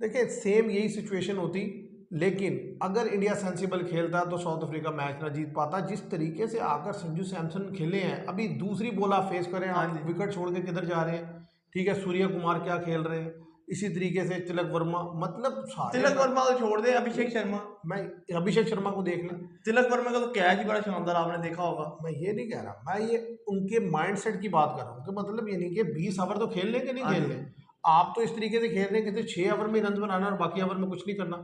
देखिए सेम यही सिचुएशन होती, लेकिन अगर इंडिया सेंसिबल खेलता तो साउथ अफ्रीका मैच ना जीत पाता। जिस तरीके से आकर संजू सैमसन खेले हैं, अभी दूसरी बॉल आप फेस करें, हाँ आप जी। विकेट छोड़ के किधर जा रहे हैं। ठीक है, सूर्य कुमार क्या खेल रहे हैं, इसी तरीके से तिलक वर्मा, मतलब सारे तिलक वर्मा को छोड़ दे, अभिषेक शर्मा। मैं अभिषेक शर्मा को देख लें। तिलक वर्मा का तो कैच ही बड़ा शानदार आपने देखा होगा। मैं ये नहीं कह रहा, मैं ये उनके माइंडसेट की बात कर रहा हूँ कि मतलब ये नहीं कि 20 ओवर तो खेलने के नहीं हाँ जी। खेलने। आप तो इस तरीके से खेल रहे हैं कि 6 ओवर में रन बनाना और बाकी ओवर में कुछ नहीं करना।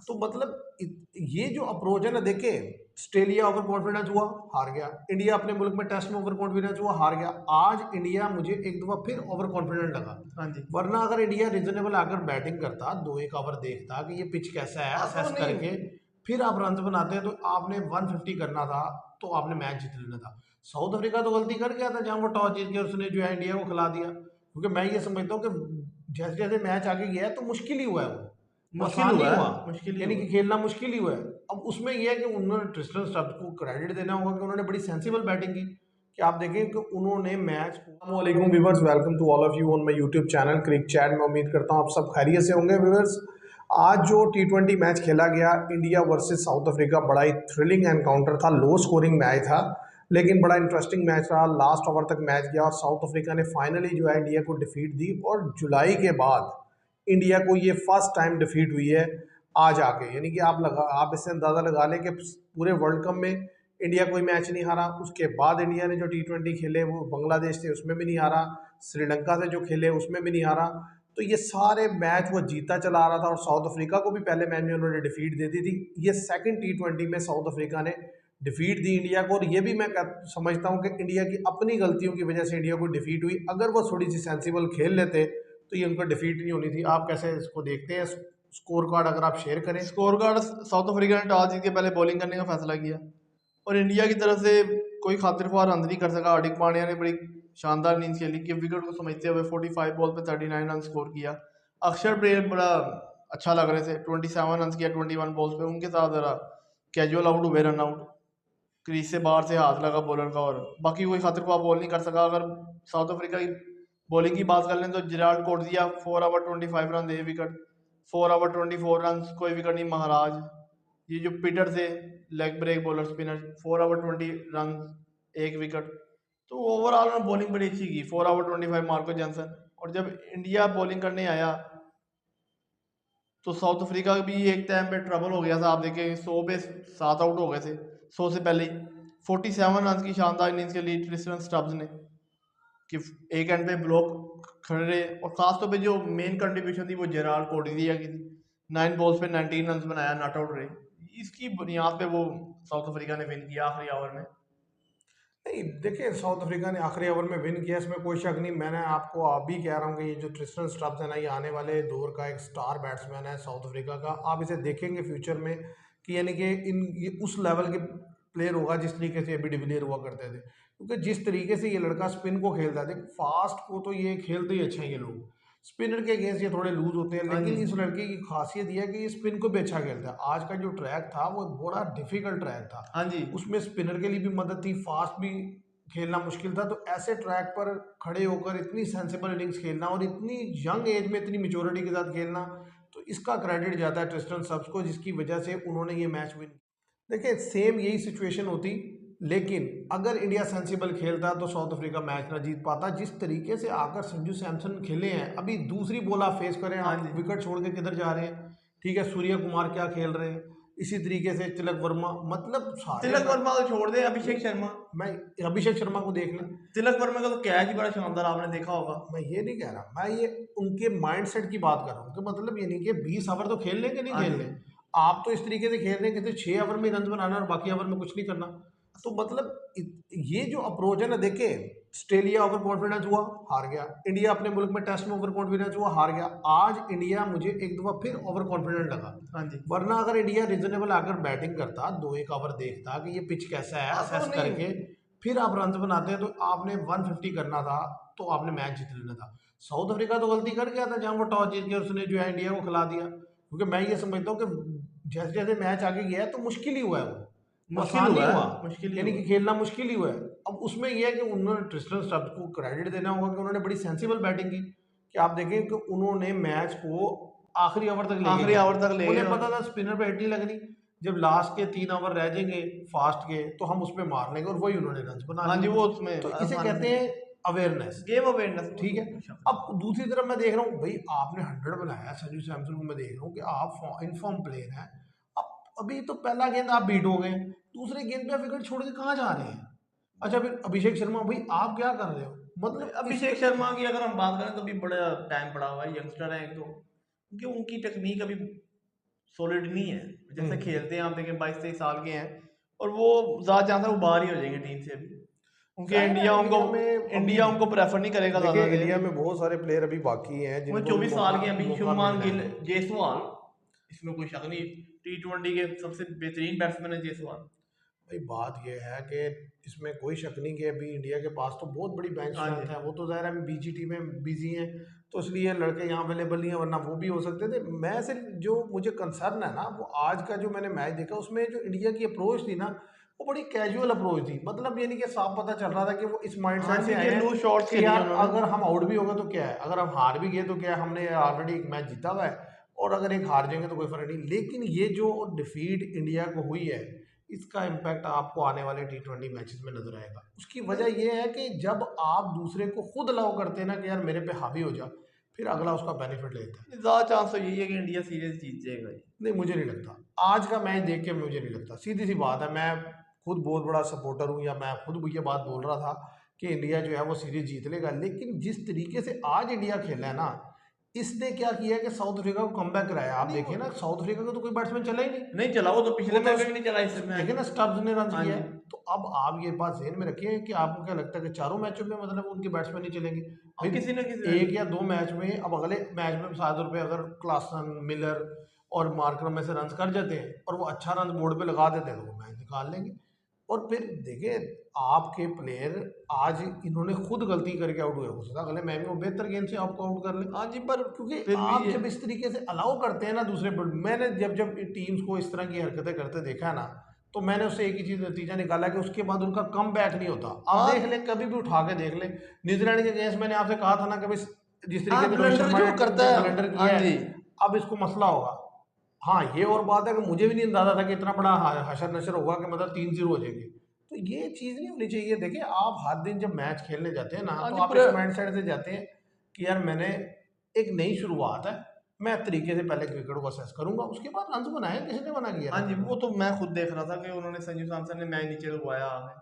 तो मतलब ये जो अप्रोच है ना, देखे ऑस्ट्रेलिया ओवर कॉन्फिडेंस हुआ, हार गया। इंडिया अपने मुल्क में टेस्ट में ओवर कॉन्फिडेंस हुआ, हार गया। आज इंडिया मुझे एक दफा फिर ओवर कॉन्फिडेंट लगा। हाँ जी। वरना अगर इंडिया रीजनेबल आकर बैटिंग करता, 2-1 ओवर देखता कि ये पिच कैसा है, हाँ तो असेस नहीं। करके फिर आप रन बनाते, तो आपने 150 करना था, तो आपने मैच जीत लेना था। साउथ अफ्रीका तो गलती कर गया था जहां वो टॉस जीत के उसने जो है इंडिया को खिला दिया। क्योंकि मैं ये समझता हूँ कि जैसे जैसे मैच आगे गया है तो मुश्किल ही हुआ है, वो मुश्किल आसान हुआ नहीं हुआ। है, मुश्किल ही यानी हुआ कि है। खेलना मुश्किल ही हुआ है। अब उसमें यह है कि उन्होंने ट्रिस्टन स्टब्स को क्रेडिट देना होगा कि उन्होंने बड़ी सेंसिबल बैटिंग की। कि आप देखें कि उन्होंने मैच, अस्सलामुअलैकुम viewers, welcome to all of you on my YouTube channel cric chat. मैं उम्मीद करता हूँ आप सब खैरियत से होंगे व्यूअर्स। आज जो T20 मैच खेला गया, इंडिया वर्सेस साउथ अफ्रीका, बड़ा ही थ्रिलिंग एनकाउंटर था। लो स्कोरिंग मैच था, लेकिन बड़ा इंटरेस्टिंग मैच रहा। लास्ट ओवर तक मैच गया और साउथ अफ्रीका ने फाइनली जो है इंडिया को डिफीट दी। और जुलाई के बाद इंडिया को ये फर्स्ट टाइम डिफीट हुई है आज आके। यानी कि आप इससे अंदाज़ा लगा लें कि पूरे वर्ल्ड कप में इंडिया कोई मैच नहीं हारा। उसके बाद इंडिया ने जो T20 खेले, वो बांग्लादेश से उसमें भी नहीं हारा, श्रीलंका से जो खेले उसमें भी नहीं हारा। तो ये सारे मैच वो जीता चला आ रहा था। और साउथ अफ्रीका को भी पहले मैच में उन्होंने डिफीट दे दी थी। ये सेकंड T20 में साउथ अफ्रीका ने डिफीट दी इंडिया को। और ये भी मैं समझता हूँ कि इंडिया की अपनी गलतियों की वजह से इंडिया को डिफीट हुई। अगर वो थोड़ी सी सेंसिबल खेल लेते तो ये उनको डिफीट नहीं होनी थी। आप कैसे इसको देखते हैं? स्कोर कार्ड अगर आप शेयर करें। स्कोर कार्ड, साउथ अफ्रीका ने टॉस जीत के पहले बॉलिंग करने का फैसला किया और इंडिया की तरफ से कोई खातिर ख्वाह रन नहीं कर सका। हार्दिक पांड्या ने बड़ी शानदार इनिंग्स खेली कि विकेट को समझते हुए 45 बॉल पे 39 रन स्कोर किया। अक्षर पटेल बड़ा अच्छा लग रहे थे, 27 रन किया 21 बॉल्स पे। उनके साथ जरा कैजुअल आउट हुए, रन आउट, क्रीज से बाहर से हाथ लगा बॉलर का, और बाकी कोई खातिर ख्वाह बॉल नहीं कर सका। अगर साउथ अफ्रीका की बॉलिंग की बात कर लें तो Gerald Coetzee 4 over 25 run, 1 wicket, 4 over 24 run, कोई विकेट नहीं। महाराज, ये जो पीटर थे, leg break bowler spinner, 4 over 20 run, 1 wicket. तो ओवरऑल उन्होंने बॉलिंग बड़ी अच्छी की, 4 ओवर 25 मार्को जॉनसन। और जब इंडिया बॉलिंग करने आया तो साउथ अफ्रीका भी एक टाइम पे ट्रबल हो गया था। आप देखें 100 पे 7 आउट हो गए थे 100 से पहले ही। 47 रन की शानदार इनिंग्स के लिए ट्रिस्टन स्टब्स ने, कि एक एंड पे ब्लॉक खड़े रहे। और खासतौर पे जो मेन कंट्रीब्यूशन थी वो जेराल्ड कोटजिया की थी। 9 बॉल्स पे 19 रन बनाया, नॉट आउट रहे। इसकी बुनियाद पे वो साउथ अफ्रीका ने विन किया आखिरी ओवर में। नहीं, देखिए साउथ अफ्रीका ने आखिरी ओवर में विन किया, इसमें कोई शक नहीं। मैंने आपको अभी कह रहा हूँ कि ये जो ट्रिस्टन स्टब्स है ना, ये आने वाले दौर का एक स्टार बैट्समैन है साउथ अफ्रीका का। आप इसे देखेंगे फ्यूचर में कि यानी कि ये उस लेवल के प्लेयर होगा जिस तरीके से अभी डिविलियर हुआ करते थे। क्योंकि जिस तरीके से ये लड़का स्पिन को खेलता है, देख फास्ट को तो ये खेलते ही अच्छा है ये लोग। स्पिनर के अगेंस्ट ये थोड़े लूज होते हैं, हाँ लेकिन जी। इस लड़के की खासियत यह है कि ये स्पिन को भी अच्छा खेलता है। आज का जो ट्रैक था वो बड़ा डिफिकल्ट ट्रैक था। हाँ जी। उसमें स्पिनर के लिए भी मदद थी, फास्ट भी खेलना मुश्किल था। तो ऐसे ट्रैक पर खड़े होकर इतनी सेंसिबल इनिंग्स खेलना और इतनी यंग एज में इतनी मेच्योरिटी के साथ खेलना, तो इसका क्रेडिट जाता है ट्रिस्टन सब्स को, जिसकी वजह से उन्होंने ये मैच विन। देखिए सेम यही सिचुएशन होती, लेकिन अगर इंडिया सेंसिबल खेलता तो साउथ अफ्रीका मैच ना जीत पाता। जिस तरीके से आकर संजू सैमसन खेले हैं, अभी दूसरी बॉल आप फेस करें, हाँ आप जी। विकेट छोड़ के किधर जा रहे हैं। ठीक है, सूर्य कुमार क्या खेल रहे हैं, इसी तरीके से तिलक वर्मा, मतलब सारे तिलक वर्मा को छोड़ दे, अभिषेक शर्मा। मैं अभिषेक शर्मा को देख लें। तिलक वर्मा का तो कैच ही बड़ा शानदार आपने देखा होगा। मैं ये नहीं कह रहा, मैं ये उनके माइंडसेट की बात कर रहा हूँ कि मतलब ये नहीं कि 20 ओवर तो खेलने के नहीं हाँ जी। खेलने। आप तो इस तरीके से खेल रहे हैं कि 6 ओवर में रन बनाना और बाकी ओवर में कुछ नहीं करना। तो मतलब ये जो अप्रोच है ना, देखिए ऑस्ट्रेलिया ओवर कॉन्फिडेंस हुआ, हार गया। इंडिया अपने मुल्क में टेस्ट में ओवर कॉन्फिडेंस हुआ, हार गया। आज इंडिया मुझे एक दफा फिर ओवर कॉन्फिडेंट लगा। हाँ जी। वरना अगर इंडिया रीजनेबल आकर बैटिंग करता, 2-1 ओवर देखता कि ये पिच कैसा है, हाँ तो असेस नहीं। करके फिर आप रन बनाते, तो आपने 150 करना था, तो आपने मैच जीत लेना था। साउथ अफ्रीका तो गलती कर गया था जहां वो टॉस जीत के उसने जो है इंडिया को खिला दिया। क्योंकि मैं ये समझता हूँ कि जैसे जैसे मैच आगे गया है तो मुश्किल ही हुआ है, वो मुश्किल आसान नहीं हुआ हुआ। है, मुश्किल ही यानी हुआ कि है। खेलना मुश्किल ही हुआ है। अब उसमें यह है कि उन्होंने ट्रिस्टन स्टब्स को क्रेडिट देना होगा कि उन्होंने बड़ी सेंसिबल बैटिंग की। कि आप देखें कि उन्होंने मैच को आखिरी ओवर तक लेके आखिरी गए। ओवर तक ले उन्हें गए। पता था स्पिनर पे हिट नहीं लगनी, जब लास्ट के 3 ओवर रह जाएंगे फास्ट के तो हम उस पे मार लेंगे, और वही उन्होंने रन बना हाँ जी, लिए। वो उसमें तो इसे आसानी कहते से हैं अवेयरनेस। Game awareness. ठीक है। अब दूसरी तरफ मैं देख रहा हूँ भाई आपने 100 बनाया संजू सैमसन को, मैं देख रहा हूँ कि आप इनफॉर्म प्लेयर हैं। अब अभी तो पहला गेंद आप बीट हो गए, दूसरे गेंद पे आप विकेट छोड़ के कहाँ जा रहे हैं? अच्छा फिर अभिषेक शर्मा भाई आप क्या कर रहे हो? मतलब अभिषेक शर्मा की अगर हम बात करें तो अभी बड़ा टाइम पड़ा हुआ है, यंगस्टर है एक तो, क्योंकि उनकी टेक्निक अभी सॉलिड नहीं है। जैसे खेलते हैं आप देखें 22-23 साल के हैं, और वो ज़्यादा चांस है वो बाहर ही हो जाएंगे टीम से अभी, क्योंकि इंडिया उनको प्रेफर नहीं करेगा ज़्यादा देखिए देर। इंडिया में बहुत सारे प्लेयर अभी बाकी हैं वो जिनको 24 साल के हैं अभी, मौका शुभमान मिल गिल, रहा है। जायसवाल, इसमें कोई शक नहीं, T20 के सबसे बेहतरीन बैट्समैन है जायसवाल। भाई बात यह है कि इसमें कोई शक नहीं कि अभी इंडिया के पास तो बहुत बड़ी बेंच हाँ स्ट्रेंथ जी। है। वो तो ज़ाहिर है बीजीटी में बिजी हैं, तो इसलिए लड़के यहाँ अवेलेबल नहीं है, वरना वो भी हो सकते थे। मैं सिर्फ जो मुझे कंसर्न है ना, वो आज का जो मैंने मैच देखा उसमें जो इंडिया की अप्रोच थी ना, वो बड़ी कैजुअल अप्रोच थी। मतलब ये नहीं कि साफ पता चल रहा था कि वो इस माइंड हाँ सेट जी, से आए कि हैं लूज शॉट्स कि खेली है यार उन्होंने। अगर हम आउट भी होगा तो क्या है, अगर हम हार भी गए तो क्या है, हमने ऑलरेडी एक मैच जीता हुआ है, और अगर एक हार जाएंगे तो कोई फर्क नहीं। लेकिन ये जो डिफीट इंडिया को हुई है, इसका इम्पैक्ट आपको आने वाले T20 मैचेस में नजर आएगा। उसकी वजह यह है कि जब आप दूसरे को खुद अलाउ करते हैं ना कि यार मेरे पे हावी हो जा, फिर अगला उसका बेनिफिट लेता है। ज़्यादा चांस तो यही है कि इंडिया सीरीज जीत जाएगा ये। नहीं मुझे नहीं लगता, आज का मैच देख के मुझे नहीं लगता। सीधी सी बात है, मैं खुद बहुत बड़ा सपोर्टर हूँ, या मैं खुद ये बात बोल रहा था कि इंडिया जो है वो सीरीज जीत लेगा। लेकिन जिस तरीके से आज इंडिया खेला है ना, इसने क्या किया कि साउथ अफ्रीका को कमबैक कराया। आप नहीं देखिए ना, साउथ अफ्रीका का तो कोई बैट्समैन चला ही नहीं। नहीं चला, वो तो पिछले वो तो मैच में भी नहीं चला इस मैच देखिए में। ना, स्टब्स ने रन हाँ किया जी। है। तो अब आप ये बात ज़हन में रखिए कि आपको क्या लगता है कि चारों मैचों में मतलब उनके बैट्समैन नहीं चलेंगे और भाई? किसी न किसी एक या दो मैच में, अब अगले मैच में 7 रुपये अगर क्लासन, मिलर और मार्करम में से रन कर जाते हैं और वो अच्छा रन बोर्ड पे लगा देते हैं तो वो मैच निकाल लेंगे। और फिर देखिए आपके प्लेयर आज इन्होंने खुद गलती करके आउट हुए, हो सकता है अगले मैच में वो बेहतर गेंद से आपको आउट कर ले। हाँ जी, पर क्योंकि फिर भी आप जब इस तरीके से अलाउ करते हैं ना दूसरे मैंने जब जब टीम्स को इस तरह की हरकतें करते देखा है ना, तो मैंने उससे एक ही चीज नतीजा निकाला कि उसके बाद उनका कम बैक नहीं होता। आप हाँ देख ले, कभी भी उठा के देख ले, न्यूजीलैंड के अगेंस्ट मैंने आपसे कहा था ना कि भाई जिस हाँ, तरीके से रोहित ब्लंडर शर्मा जो ने करता है। ब्लंडर हाँ किया है, जी। अब इसको मसला होगा। हाँ ये और बात है कि मुझे भी नहीं अंदाजा था कि इतना बड़ा हशर नशर होगा कि मतलब 3-0 हो जाएंगे। तो ये चीज़ नहीं होनी चाहिए। देखिए आप हर दिन जब मैच खेलने जाते हैं ना, हाँ तो जी, आप पूरा इस माइंड सेट से जाते हैं कि यार मैंने एक नई शुरुआत है, मैं तरीके से पहले क्रिकेट को असेस करूंगा, उसके बाद रन बनाए। किसी ने मना किया हाँ था? जी, वो तो मैं खुद देख रहा था कि उन्होंने संजू सैमसन ने मैच नीचे लगवाया आगे,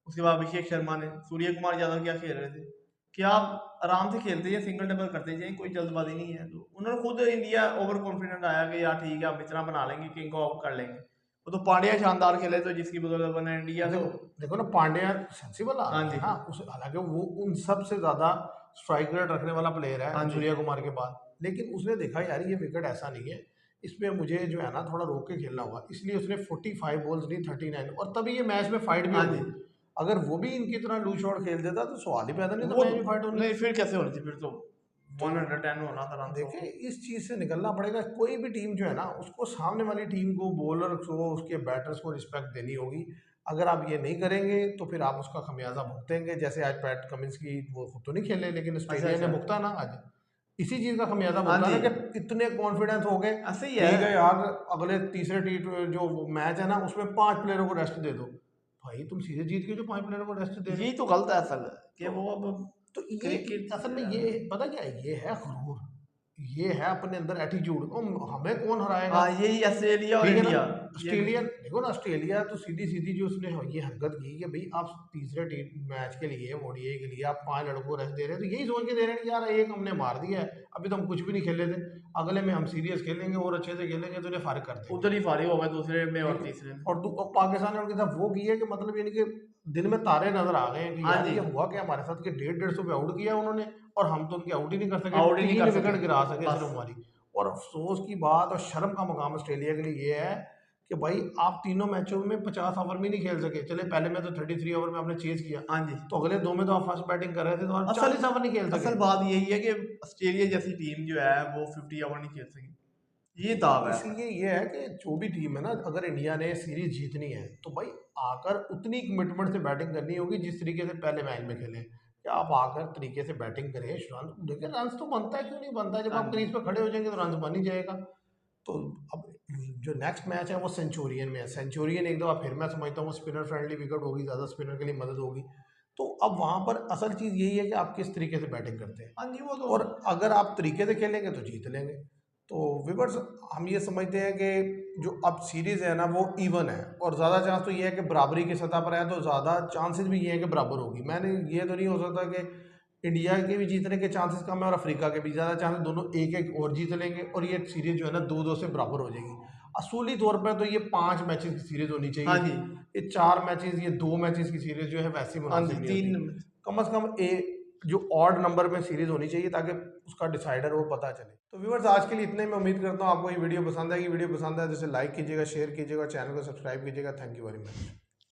उसके बाद अभिषेक शर्मा ने, सूर्य कुमार यादव क्या खेल रहे थे कि आप आराम से खेलते जाए, सिंगल डबल करते जाए, कोई जल्दबाजी नहीं है। तो उन्होंने खुद इंडिया ओवर कॉन्फिडेंट आया कि यार ठीक है हम इतना बना लेंगे कि इनको आउट कर लेंगे। वो तो पांड्या शानदार खेले तो जिसकी बदौलत बना इंडिया तो। देखो ना, पांड्या सेंसिबल हाँ आदमी जी। है ना, उस हालांकि वो उन सबसे ज्यादा स्ट्राइक रेट रखने वाला प्लेयर हाँ है जी। सूर्या कुमार के बाद। लेकिन उसने देखा यार ये विकेट ऐसा नहीं है, इसमें मुझे जो है ना थोड़ा रोक के खेलना होगा, इसलिए उसने 45 बॉल्स नहीं 39, और तभी ये मैच में फाइट भी हाँ होगी। जी, अगर वो भी इनकी तरह लूज शॉट खेल देता तो सवाल ही पैदा नहीं था वो मैच में फाइट होने नहीं फिर कैसे होनी थी, फिर तो तो 110 होना था रन तो। देखिए इस चीज़ से निकलना पड़ेगा। कोई भी टीम जो है ना, उसको सामने वाली टीम को, बॉलर को, उसके बैटर्स को रिस्पेक्ट देनी होगी। अगर आप ये नहीं करेंगे तो फिर आप उसका खमियाजा भुगतेंगे। जैसे आज पैट कमिंस की, वो खुद तो नहीं खेले लेकिन अच्छा ऑस्ट्रेलिया ने अच्छा। भुगता ना आज, इसी चीज़ का खमियाजा हाँ भुगता जी, ना कि इतने कॉन्फिडेंस हो गए। ऐसे ही ठीक है है। यार, अगले तीसरे टी जो मैच है ना उसमें 5 प्लेयरों को रेस्ट दे दो। भाई तुम सीरीज जीत के जो 5 प्लेयरों को रेस्ट दे रहे यही हो, तो गलत है असल, कि तो वो अब तो ये क्रिकेट असल में ये पता क्या है, ये है गुरूर, ये है अपने अंदर एटीट्यूड। हमें कौन हराएगा? हाँ, यही ऑस्ट्रेलिया और ठीक है ना, इंडिया ये। ऑस्ट्रेलिया देखो ना, ऑस्ट्रेलिया तो सीधी सीधी जो उसने ये हरकत की कि भाई आप तीसरे टी मैच के लिए, ओडीआई के लिए आप 5 लड़कों को रेस्ट दे रहे हैं, तो यही सोच के दे रहे हैं कि यार एक हमने मार दिया है, अभी तो हम कुछ भी नहीं खेले थे, अगले में हम सीरियस खेलेंगे और अच्छे से खेलेंगे तो उन्हें फारिग कर देंगे। उधर ही फारिग हो गए दूसरे में और ठीक है। तीसरे में। और पाकिस्तान ने उनके साथ वो की है कि मतलब यानी कि दिन में तारे नजर आ गए हैं कि हाँ यार जी, ये हुआ क्या हमारे साथ, कि 150 पे आउट किया उन्होंने और हम तो उनके आउट ही नहीं कर सके, आउट ही नहीं 3 कर विकेट सके गिरा सके सिर्फ बस। हमारी। और अफसोस की बात और शर्म का मकाम ऑस्ट्रेलिया के लिए ये है कि भाई आप तीनों मैचों में 50 ओवर में नहीं खेल सके। चले पहले में तो 33 ओवर में आपने चेज किया, हाँ जी, तो अगले 2 में तो आप फर्स्ट बैटिंग कर रहे थे, तो आप असल 40 ओवर नहीं खेल सके। असल बात यही है कि ऑस्ट्रेलिया जैसी टीम जो है वो 50 ओवर नहीं खेल सकी, ये दाव है। इसलिए ये है कि जो भी टीम है ना, अगर इंडिया ने सीरीज जीतनी है तो भाई आकर उतनी कमिटमेंट से बैटिंग करनी होगी जिस तरीके से पहले मैच में खेले। कि आप आकर तरीके से बैटिंग करें, रन देखिए, रन तो बनता है, क्यों नहीं बनता है, जब हाँ आप जी। क्रीज पे खड़े हो जाएंगे तो रन बन ही जाएगा। तो अब जो नेक्स्ट मैच है वो सेंचुरियन में है। सेंचुरियन एक दफ़ा फिर मैं समझता हूँ वो स्पिनर फ्रेंडली विकेट होगी, ज़्यादा स्पिनर के लिए मदद होगी। तो अब वहाँ पर असल चीज़ यही है कि आप किस तरीके से बैटिंग करते हैं, हाँ जी, वो तो और अगर आप तरीके से खेलेंगे तो जीत लेंगे। तो विवर्स, हम ये समझते हैं कि जो अब सीरीज़ है ना वो इवन है, और ज़्यादा चांस तो ये है कि बराबरी की सतह पर है, तो ज़्यादा चांसेस भी ये है कि बराबर होगी। मैंने ये तो नहीं हो सकता कि इंडिया के भी जीतने के चांसेस कम है और अफ्रीका के भी ज़्यादा चांसेस, दोनों एक एक और जीत लेंगे और ये सीरीज़ जो है ना 2-2 से बराबर हो जाएगी। असूली तौर पर तो ये 5 मैचेस की सीरीज़ होनी हाँ चाहिए। जी। ये 4 मैचेस, ये 2 मैचेस की सीरीज़ जो है वैसी हाँ जी, मुनासिब नहीं होती। 3 कम से कम जो ऑड नंबर में सीरीज़ होनी चाहिए ताकि उसका डिसाइडर वो पता चले। तो व्यूअर्स, आज के लिए इतने, मैं उम्मीद करता हूँ आपको ये वीडियो पसंद आएगी। वीडियो पसंद आए तो इसे लाइक कीजिएगा, शेयर कीजिएगा, चैनल को सब्सक्राइब कीजिएगा। Thank you very much.